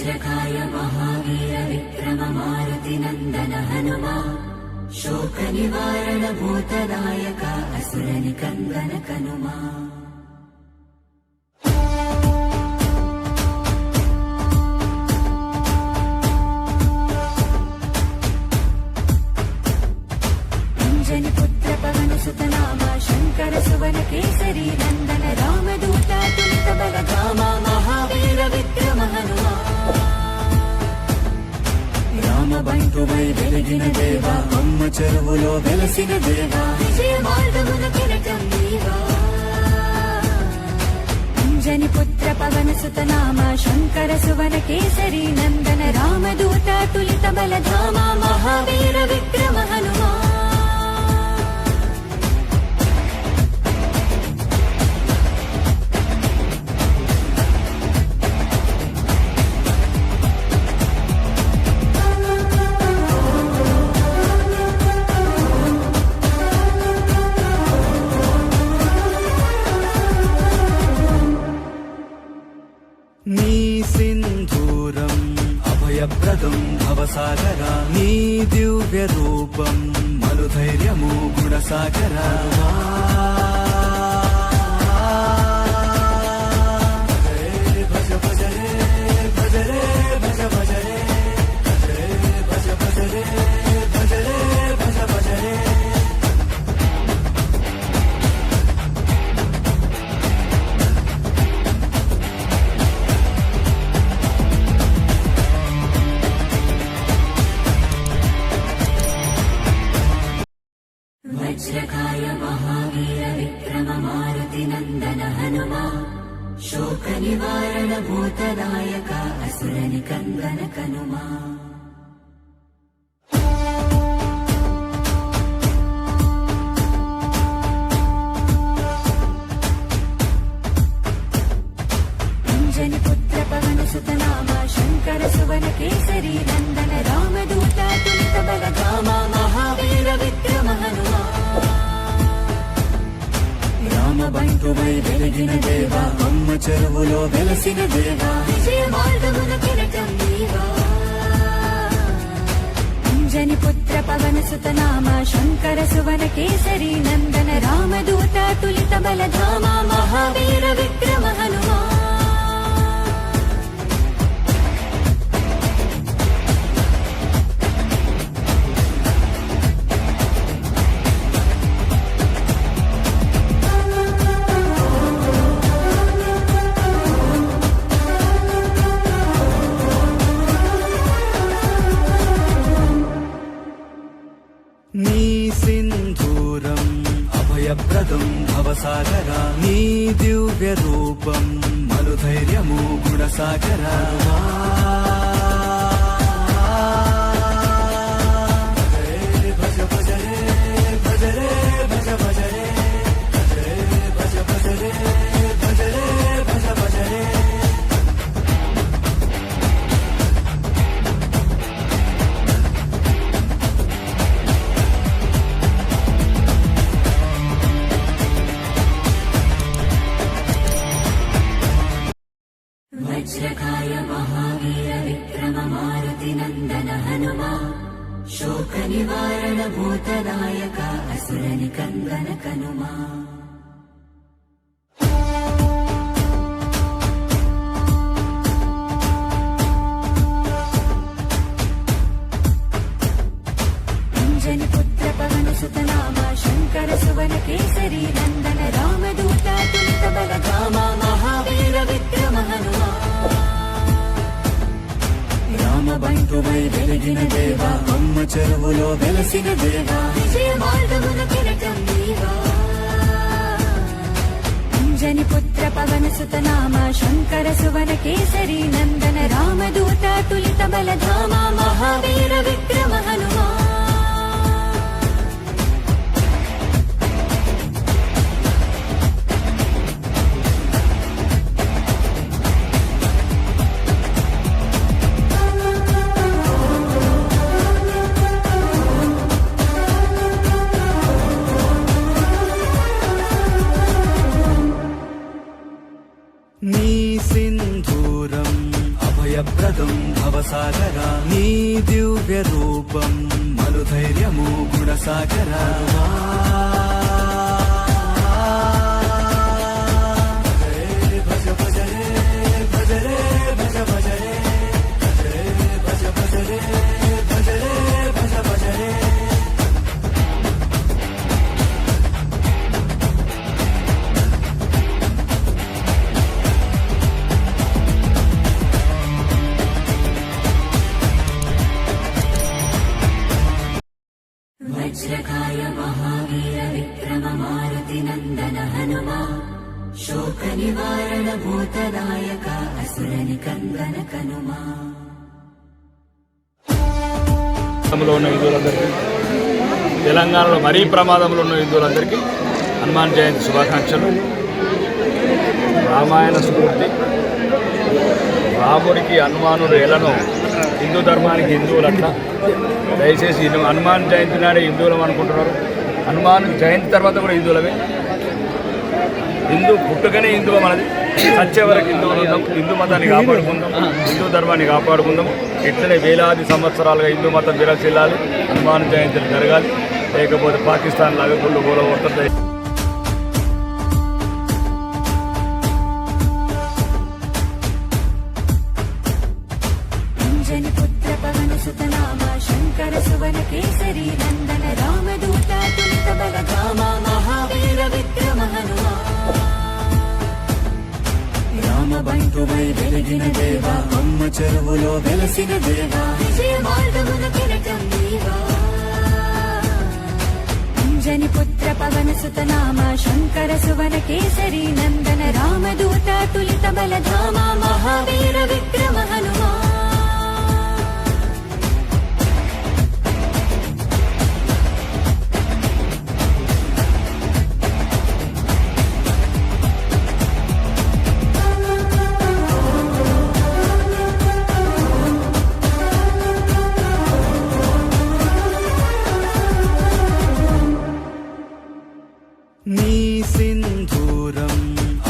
वज्रकाय महावीर विक्रम मारुति नंदन हनुमा शोक निवारण भूतदायक असुर निकंदन कनुमा। अंजनी पुत्र पवन सुत नाम शंकर सुवन केसरी नंदन रामदूत तुलित बलधामा महावीर विक्रम हनुमा। రామ బంటువై వెలిగిన దేవా అమ్మ చెరువులో వెలసిన దేవా విజయ మార్గమున కిరటం నీవా। అంజని పుత్ర పవన సుత నామ శంకర సువన కేసరి నందన రామదూత తులిత బలధామ మహావీర విక్రమ హనుమా। నీ సింధూరం అభయప్రదం భవసాగరా నీ దివ్య రూపం మరుధైర్యము గుణసాగరా। భజ భజ రే భజ రే భజ భజ రే భజ భజ రే భజ రే భజ భజ రే। वज्रकाय महावीर विक्रम मारुति नंदन हनुमा शोक निवारण भूतदायक असुर निकंदन कनुमा। अंजनी पुत्र पवन सुत नाम शंकर सुवन केसरी नंदन रामदूत तुलित बलधामा महावीर विक्रम हनुमा। రామ బంటువై వెలిగిన దేవా అమ్మ చెరువులో వెలసిన దేవా విజయ మార్గమున కిరటం నీవా। అంజని పుత్ర పవన సుత నామ శంకర సువన కేసరి నందన రామదూత తులిత బలధామ మహావీర విక్రమ హనుమా। నీ సింధూరం అభయప్రదం భవసాగరా నీ దివ్య రూపం మరుధైర్యము గుణసాగరా। భజ భజ రే భజ రే భజ భజ రే భజ భజ రే భజ రే భజ భజ రే। वज्रकाय महावीर विक्रम मारुति नंदन हनुमा शोक निवारण भूतदायक असुर निकंदन कनुमा। अंजनी पुत्र पवन सुत नाम शंकर सुवन केसरी नंदन रामदूत तुलित बलधाम महावीर विक्रम हनुमा। రామ బంటువై వెలిగిన దేవా అమ్మ చెరువులో వెలసిన దేవా విజయ మార్గమున కిరటం నీవా। అంజని పుత్ర పవన సుత నామ శంకర సువన కేసరి నందన రామదూత తులిత బలధామ మహావీర విక్రమ హనుమా। అభయప్రదం భవసాగరా నీ దివ్య రూపం మనుధైర్యము గుణసాగరా భజ భజ రే భజ రే భజ భజ రే భజ భజ రే భజ రే భజ భజ రే वज्रकाय महावीर विक्रम मारुति नंदन हनुमा शोक निवारण भूतदायक असुर निकंदन कनुमा ప్రమాదంలో ఉన్న హిందువులందరికీ తెలంగాణలో మరీ ప్రమాదంలో ఉన్న హిందువులందరికీ హనుమాన్ జయంతి శుభాకాంక్షలు. రామాయణ స్ఫూర్తి రాముడికి హనుమానుడు ఎలను హిందూ ధర్మానికి హిందువులట్లా దయచేసి హనుమాన్ జయంతి నాడే హిందువులం అనుకుంటున్నారు. హనుమాన్ జయంతి తర్వాత కూడా హిందువులమే. హిందూ పుట్టుకనే హిందువు మనది. చచ్చే వరకు హిందువులు ఉందాం. హిందూ మతాన్ని కాపాడుకుందాం, హిందూ ధర్మాన్ని కాపాడుకుందాం. ఇట్లనే వేలాది సంవత్సరాలుగా హిందూ మతం విరసిల్లాలి, హనుమాన్ జయంతులు జరగాలి. లేకపోతే పాకిస్తాన్ లాగా గుళ్ళు గోల కొడుతుంది. अंजनी पुत्र पवन सुत नाम शंकर सुवन केसरी नंदन रामदूत तुलित बलधामा महावीर विक्रम हनुमा రామ బంటువై వెలిగిన దేవా అమ్మ చెరువులో వెలసిన దేవా విజయ మార్గమున కిరటం నీవా अंजनी पुत्र पवन सुत नाम शंकर सुवन केसरी नंदन रामदूत तुलित बलधामा महावीर विक्रम हनुमा నీ సింధూరం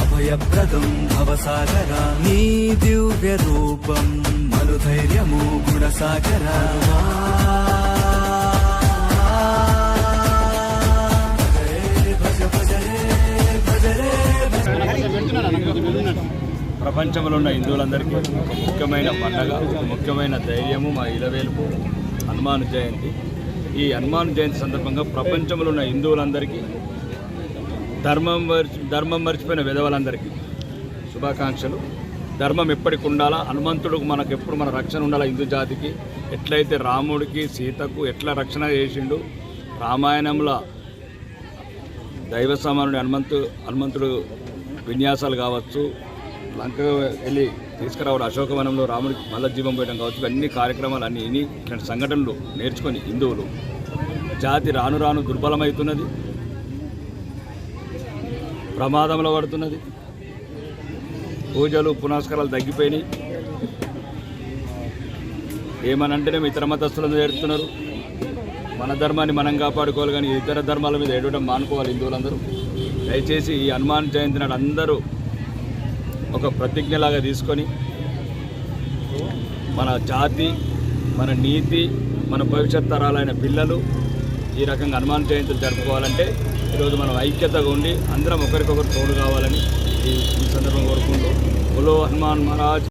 అభయప్రదం భవసాగరా నీ దివ్య రూపం మనుధైర్యము గుణసాగరా భజ భజ రే భజ రే ప్రపంచంలో ఉన్న హిందువులందరికీ ఒక ముఖ్యమైన పండగ, ఒక ముఖ్యమైన ధైర్యము మా ఇలవేలుపు హనుమాన్ జయంతి. ఈ హనుమాన్ జయంతి సందర్భంగా ప్రపంచంలో ఉన్న హిందువులందరికీ ధర్మం మర్చిపోయిన విధవలందరికీ శుభాకాంక్షలు. ధర్మం ఎప్పటికి ఉండాలా, హనుమంతుడికి మనకు ఎప్పుడు మన రక్షణ ఉండాలా. హిందూ జాతికి ఎట్లయితే రాముడికి సీతకు ఎట్లా రక్షణ చేసిండు, రామాయణంలో దైవ సమానుడి హనుమంతుడు విన్యాసాలు కావచ్చు, లంకగా వెళ్ళి తీసుకురావడం, అశోకవనంలో రాముడికి మళ్ళీ జీవం పోయడం కావచ్చు, అన్ని కార్యక్రమాలు అన్నీ ఇట్లాంటి సంఘటనలు నేర్చుకొని హిందువులు జాతి రాను రాను దుర్బలమవుతున్నది, ప్రమాదంలో పడుతున్నది. పూజలు పునస్కారాలు తగ్గిపోయినాయి. ఏమనంటేనే ఇతర మతస్థులను చేరుతున్నారు. మన ధర్మాన్ని మనం కాపాడుకోవాలి, కానీ ఇతర ధర్మాల మీద ఏడవడం మానుకోవాలి హిందువులందరూ. దయచేసి ఈ హనుమాన్ జయంతి నాడు అందరూ ఒక ప్రతిజ్ఞలాగా తీసుకొని మన జాతి, మన నీతి, మన భవిష్యత్ తరాలైన పిల్లలు ఈ రకంగా హనుమాన్ జయంతులు జరుపుకోవాలంటే ఈరోజు మనం ఐక్యతగా ఉండి అందరం ఒకరికొకరు తోడు కావాలని ఈ సందర్భంగా కోరుకుంటూ బోలో హనుమాన్ మహారాజ్